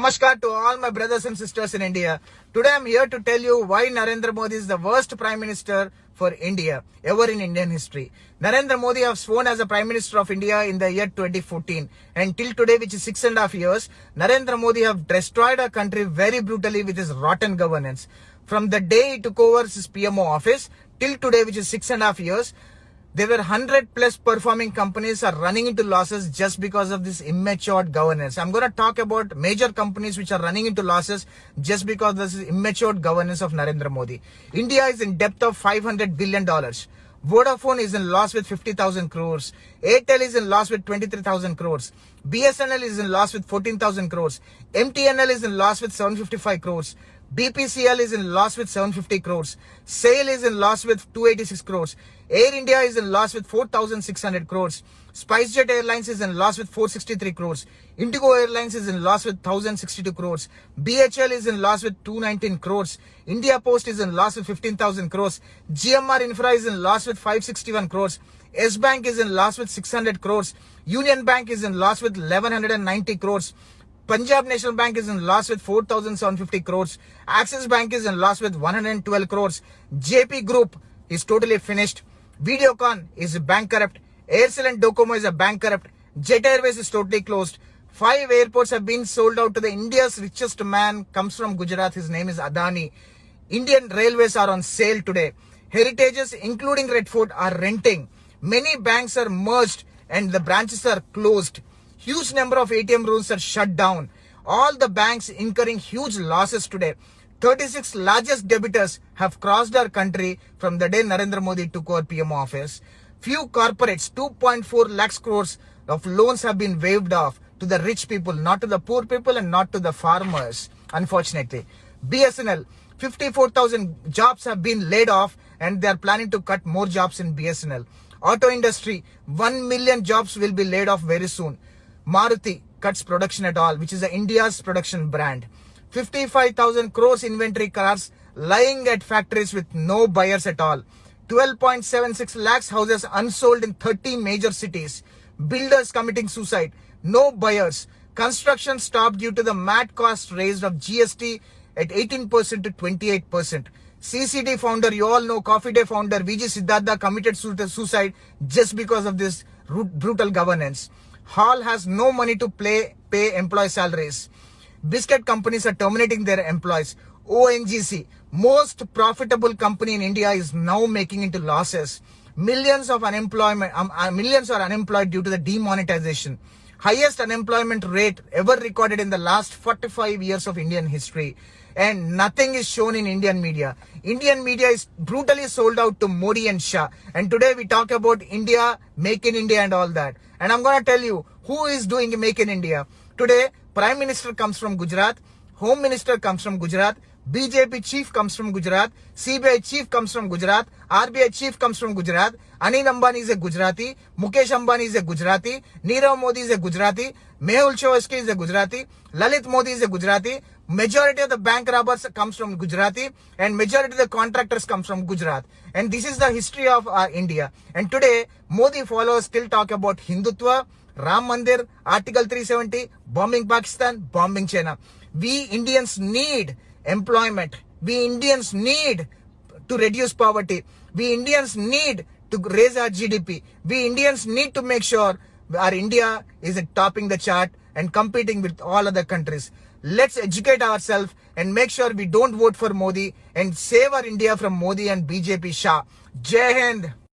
Namaskar to all my brothers and sisters in India. Today I'm here to tell you why Narendra Modi is the worst Prime Minister for India ever in Indian history. Narendra Modi was sworn as the Prime Minister of India in the year 2014 and till today, which is 6.5 years, Narendra Modi have destroyed our country very brutally with his rotten governance. From the day he took over his PMO office till today, which is 6.5 years, there were 100 plus performing companies are running into losses just because of this immature governance. I'm going to talk about major companies which are running into losses just because of this immature governance of Narendra Modi. India is in debt of $500 billion. Vodafone is in loss with 50,000 crores. Airtel is in loss with 23,000 crores. BSNL is in loss with 14,000 crores. MTNL is in loss with 755 crores. BPCL is in loss with 750 crores. SAIL is in loss with 286 crores. Air India is in loss with 4,600 crores. SpiceJet Airlines is in loss with 463 crores. Indigo Airlines is in loss with 1,062 crores. BHL is in loss with 219 crores. India Post is in loss with 15,000 crores. GMR Infra is in loss with 561 crores. S Bank is in loss with 600 crores. Union Bank is in loss with 1,190 crores. Punjab National Bank is in loss with 4,750 crores. Axis Bank is in loss with 112 crores. JP Group is totally finished. Videocon is bankrupt. Aircel and Docomo is a bankrupt. Jet Airways is totally closed. 5 airports have been sold out to the India's richest man, comes from Gujarat. His name is Adani. Indian railways are on sale today. Heritages, including Red Fort, are renting. Many banks are merged and the branches are closed. Huge number of ATM rooms are shut down. All the banks incurring huge losses today. 36 largest debtors have crossed our country from the day Narendra Modi took over PMO office. Few corporates, 2.4 lakhs crores of loans have been waived off to the rich people, not to the poor people and not to the farmers, unfortunately. BSNL, 54,000 jobs have been laid off and they are planning to cut more jobs in BSNL. Auto industry, 1 million jobs will be laid off very soon. Maruti cuts production at all, which is India's production brand. 55,000 crores inventory cars lying at factories with no buyers at all. 12.76 lakhs houses unsold in 30 major cities. Builders committing suicide. No buyers. Construction stopped due to the mad cost raised of GST at 18% to 28%. CCD founder, you all know, Coffee Day founder VG Siddhartha committed suicide just because of this brutal governance. Hall has no money to pay employee salaries. Biscuit companies are terminating their employees. ONGC, most profitable company in India, is now making into losses. Millions are unemployed due to the demonetization. Highest unemployment rate ever recorded in the last 45 years of Indian history. And nothing is shown in Indian media. Indian media is brutally sold out to Modi and Shah. And today we talk about India, Make in India and all that. And I'm going to tell you who is doing Make in India. Today, Prime Minister comes from Gujarat. Home Minister comes from Gujarat. BJP Chief comes from Gujarat. CBI Chief comes from Gujarat. RBI Chief comes from Gujarat. Anil Ambani is a Gujarati. Mukesh Ambani is a Gujarati. Nirav Modi is a Gujarati. Mehul Chokshi is a Gujarati. Lalit Modi is a Gujarati. Majority of the bank robbers comes from Gujarati and majority of the contractors comes from Gujarat. And this is the history of India. And today, Modi followers still talk about Hindutva, Ram Mandir, Article 370, bombing Pakistan, bombing China. We Indians need employment. We Indians need to reduce poverty. We Indians need to raise our GDP. We Indians need to make sure our India is topping the chart and competing with all other countries. Let's educate ourselves and make sure we don't vote for Modi and save our India from Modi and BJP Shah. Jai Hind.